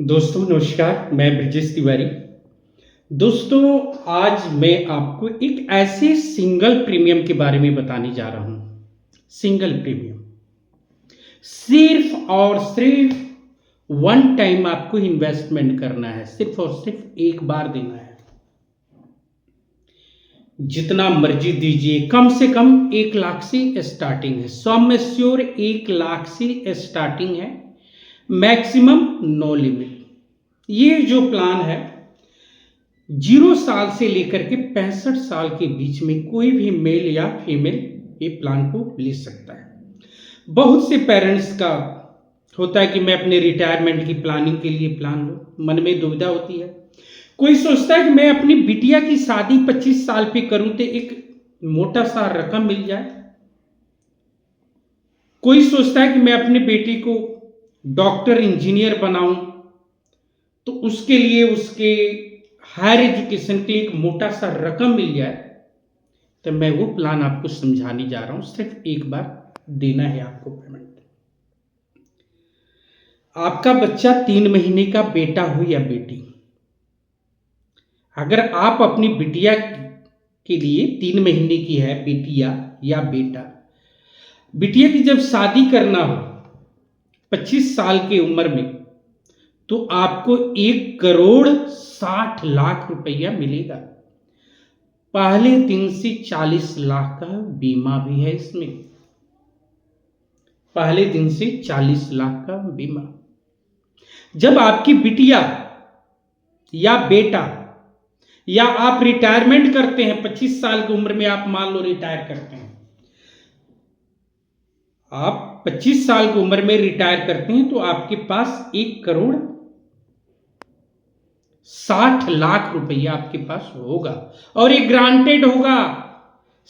दोस्तों नमस्कार, मैं ब्रजेश तिवारी। दोस्तों, आज मैं आपको एक ऐसे सिंगल प्रीमियम के बारे में बताने जा रहा हूँ। सिंगल प्रीमियम सिर्फ और सिर्फ वन टाइम आपको इन्वेस्टमेंट करना है, सिर्फ और सिर्फ एक बार देना है। जितना मर्जी दीजिए, कम से कम 1 लाख से स्टार्टिंग है। सम एश्योर 1 लाख से स्टार्टिंग है, मैक्सिमम नो लिमिट। ये जो प्लान है 0 साल से लेकर के 65 साल के बीच में कोई भी मेल या फीमेल ये प्लान को ले सकता है। बहुत से पेरेंट्स का होता है कि मैं अपने रिटायरमेंट की प्लानिंग के लिए प्लान लूं, मन में दुविधा होती है। कोई सोचता है कि मैं अपनी बिटिया की शादी 25 साल पे करूं तो एक मोटा सा रकम मिल जाए। कोई सोचता है कि मैं अपनी बेटी को डॉक्टर इंजीनियर बनाऊं तो उसके लिए उसके हायर एजुकेशन के लिए एक मोटा सा रकम मिल जाए। तो मैं वो प्लान आपको समझाने जा रहा हूं। सिर्फ एक बार देना है आपको पेमेंट। आपका बच्चा 3 महीने का बेटा हो या बेटी, अगर आप अपनी बिटिया के लिए 3 महीने की है बेटिया या बेटा, बिटिया की जब शादी करना हो 25 साल की उम्र में, तो आपको 1,60,00,000 रुपया मिलेगा। पहले दिन से 40 लाख का बीमा भी है इसमें। पहले दिन से 40 लाख का बीमा। जब आपकी बिटिया या बेटा या आप रिटायरमेंट करते हैं 25 साल की उम्र में, आप मान लो रिटायर करते हैं, आप 25 साल की उम्र में रिटायर करते हैं, तो आपके पास 1,60,00,000 रुपया आपके पास होगा और ये ग्रांटेड होगा।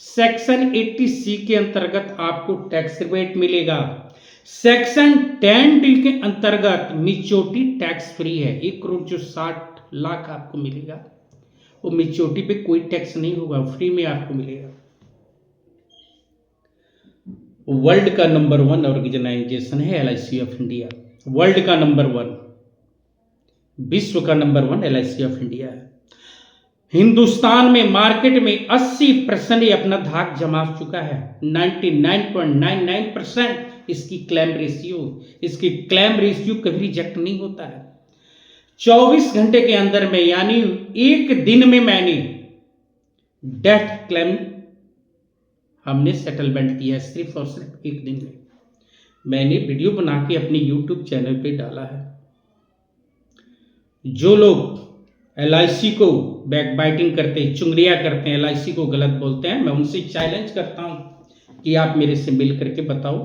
सेक्शन 80C के अंतर्गत आपको टैक्स रिबेट मिलेगा। सेक्शन 10D के अंतर्गत मिच्योरिटी टैक्स फ्री है। 1,60,00,000 आपको मिलेगा, वो मिच्योरिटी पे कोई टैक्स नहीं होगा, फ्री में आपको मिलेगा। वर्ल्ड का नंबर 1 ऑर्गेनाइजेशन है LIC ऑफ इंडिया। वर्ल्ड का नंबर 1, विश्व का नंबर 1 LIC ऑफ इंडिया है। हिंदुस्तान में मार्केट में 80% ये अपना धाक जमा चुका है। 99.99% इसकी क्लेम रेशियो, इसकी क्लेम रेशियो कभी रिजेक्ट नहीं होता है। 24 घंटे के अंदर में, यानी एक दिन में मैंने डेथ क्लेम हमने सेटलमेंट किया है। सिर्फ और सिर्फ एक दिन में मैंने वीडियो बना के अपने YouTube चैनल पे डाला है। जो लोग LIC को बैकबाइटिंग करते हैं, चुगलियां करते हैं, LIC को गलत बोलते हैं, मैं उनसे चैलेंज करता हूं कि आप मेरे से मिल करके बताओ,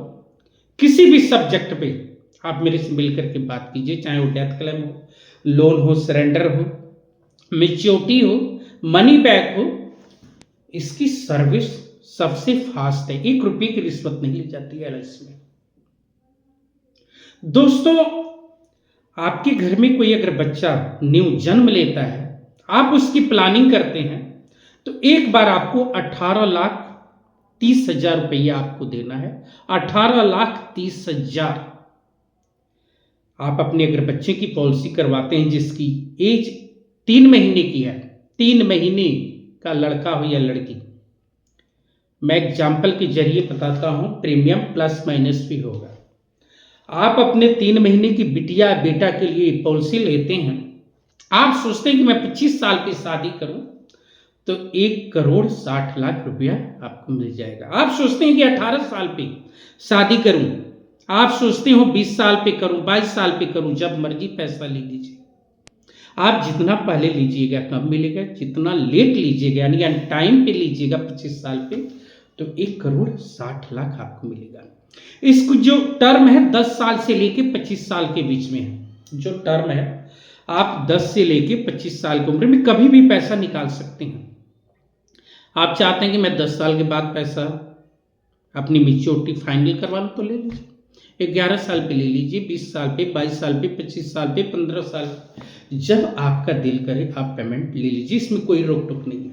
किसी भी सब्जेक्ट पे आप मेरे से मिल करके बात कीजिए, चाहे वो डेथ क्लेम हो, लोन हो, सरेंडर हो, मैच्योरिटी हो, मनी बैक हो। इसकी सर्विस सबसे फास्ट है। 1 रुपये की रिश्वत नहीं ली जाती है LIC में। दोस्तों, आपके घर में कोई अगर बच्चा न्यू जन्म लेता है, आप उसकी प्लानिंग करते हैं, तो एक बार आपको 18,30,000 रुपया आपको देना है। 18,30,000 आप अपने अगर बच्चे की पॉलिसी करवाते हैं जिसकी एज 3 महीने की है, 3 महीने का लड़का हो या लड़की, मैं एग्जाम्पल के जरिए बताता हूं, प्रीमियम प्लस माइनस भी होगा। आप अपने 3 महीने की बिटिया बेटा के लिए पॉलिसी लेते हैं, आप सोचते हैं कि मैं 25 साल पे शादी करूं तो 1,60,00,000 रुपया आपको मिल जाएगा। आप सोचते हैं कि 18 साल पे शादी करूं, आप सोचते हो 20 साल पे करूं, 22 साल पे करूं, जब मर्जी पैसा ले लीजिए। आप जितना पहले लीजिएगा कम मिलेगा, जितना लेट लीजिएगा यानी टाइम पे लीजिएगा 25 साल पे, तो 1,60,00,000 आपको मिलेगा। इसको जो टर्म है 10 साल से लेके 25 साल के बीच में है। जो टर्म है, आप 10 से लेके 25 साल की उम्र में कभी भी पैसा निकाल सकते हैं। आप चाहते हैं कि मैं 10 साल के बाद पैसा अपनी मैच्योरिटी फाइनल करवा लूँ तो ले लीजिए। 11 साल पे ले लीजिए, 20 साल पे, 22 साल पे, 25 साल पे, 15 साल, जब आपका दिल करे आप पेमेंट ले लीजिए। इसमें कोई रोक टोक नहीं है।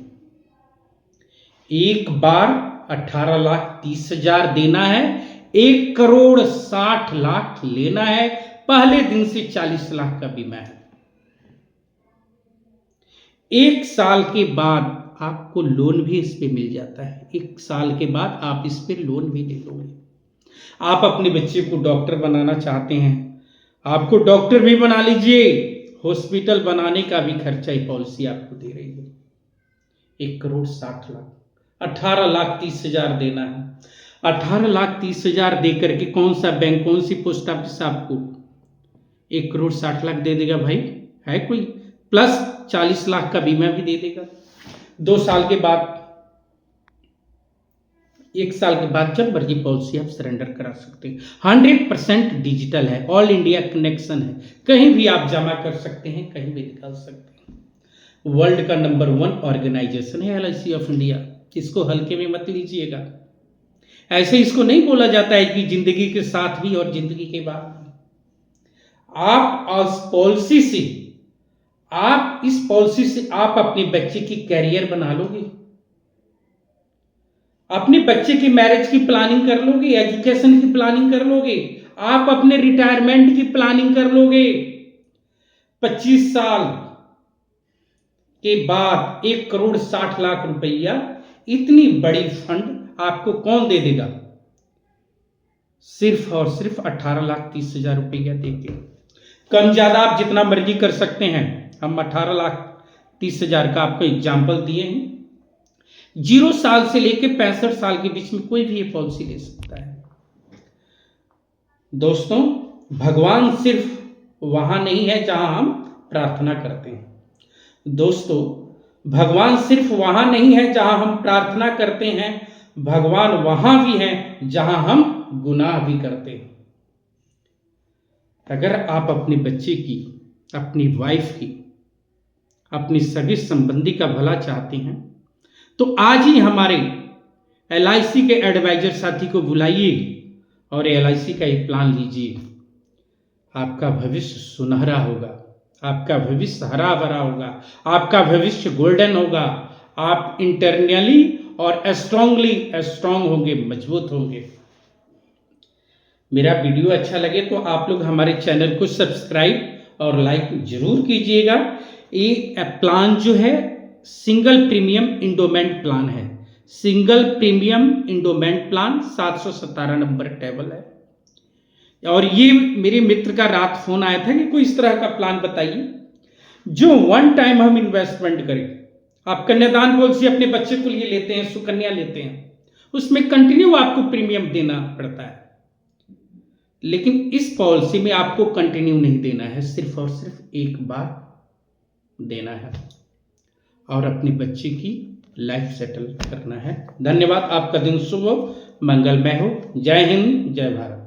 एक बार 18,30,000 देना है, 1,60,00,000 लेना है, पहले दिन से 40 लाख का बीमा है। 1 साल के बाद आपको लोन भी इस पे मिल जाता है। 1 साल के बाद आप इस पे लोन भी ले लोगे। आप अपने बच्चे को डॉक्टर बनाना चाहते हैं, आपको डॉक्टर भी बना लीजिए, हॉस्पिटल बनाने का भी खर्चा ही पॉलिसी आपको दे रही है। 1,60,00,000, 18,30,000 देना है। 18,30,000 दे करके कौन सा बैंक, कौन सी पोस्ट ऑफिस आपको 1,60,00,000 दे देगा भाई? है कोई? प्लस 40 लाख का बीमा भी दे देगा। 2 साल के बाद, 1 साल के बाद जब मर्जी पॉलिसी आप सरेंडर करा सकते हैं। 100% डिजिटल है, ऑल इंडिया कनेक्शन है, कहीं भी आप जमा कर सकते हैं, कहीं भी निकाल सकते हैं। वर्ल्ड का नंबर 1 ऑर्गेनाइजेशन है LIC ऑफ इंडिया, इसको हल्के में मत लीजिएगा। ऐसे इसको नहीं बोला जाता है कि जिंदगी के साथ भी और जिंदगी के बाद भी। आप इस पॉलिसी से आप अपने बच्चे की कैरियर बना लोगे, अपने बच्चे की मैरिज की प्लानिंग कर लोगे, एजुकेशन की प्लानिंग कर लोगे, आप अपने रिटायरमेंट की प्लानिंग कर लोगे। 25 साल के बाद 1,60,00,000 रुपया, इतनी बड़ी फंड आपको कौन दे देगा? सिर्फ और सिर्फ 18,30,000 रुपया देके। कम ज्यादा आप जितना मर्जी कर सकते हैं। हम 18,30,000 का आपको एग्जाम्पल दिए हैं। 0 साल से लेकर 65 साल के बीच में कोई भी ये पॉलिसी ले सकता है। दोस्तों, भगवान सिर्फ वहां नहीं है जहां हम प्रार्थना करते हैं। दोस्तों, भगवान सिर्फ वहां नहीं है जहां हम प्रार्थना करते हैं, भगवान वहां भी हैं जहां हम गुनाह भी करते हैं। अगर आप अपने बच्चे की, अपनी वाइफ की, अपनी सगे संबंधी का भला चाहते हैं तो आज ही हमारे LIC के एडवाइजर साथी को बुलाइए और LIC का एक प्लान लीजिए। आपका भविष्य सुनहरा होगा, आपका भविष्य हरा भरा होगा, आपका भविष्य गोल्डन होगा। आप इंटरनली और स्ट्रांग होंगे, मजबूत होंगे। मेरा वीडियो अच्छा लगे तो आप लोग हमारे चैनल को सब्सक्राइब और लाइक जरूर कीजिएगा। ये प्लान जो है सिंगल प्रीमियम इंडोमेंट प्लान है। Single premium endowment plan 717 number table है। और ये मेरे मित्र का रात फोन आया था कि कोई इस तरह का प्लान बताइए जो 1 टाइम हम इन्वेस्टमेंट करें। आप कन्यादान पॉलिसी अपने बच्चे के लिए लेते हैं, सुकन्या लेते हैं, उसमें कंटिन्यू आपको प्रीमियम देना पड़ता है। लेकिन इस पॉलिसी में आपको कंटिन्यू नहीं देना है, सिर्फ और सिर्फ एक बार देना है और अपने बच्चे की लाइफ सेटल करना है। धन्यवाद। आपका दिन शुभ हो, मंगलमय हो। जय हिंद, जय भारत।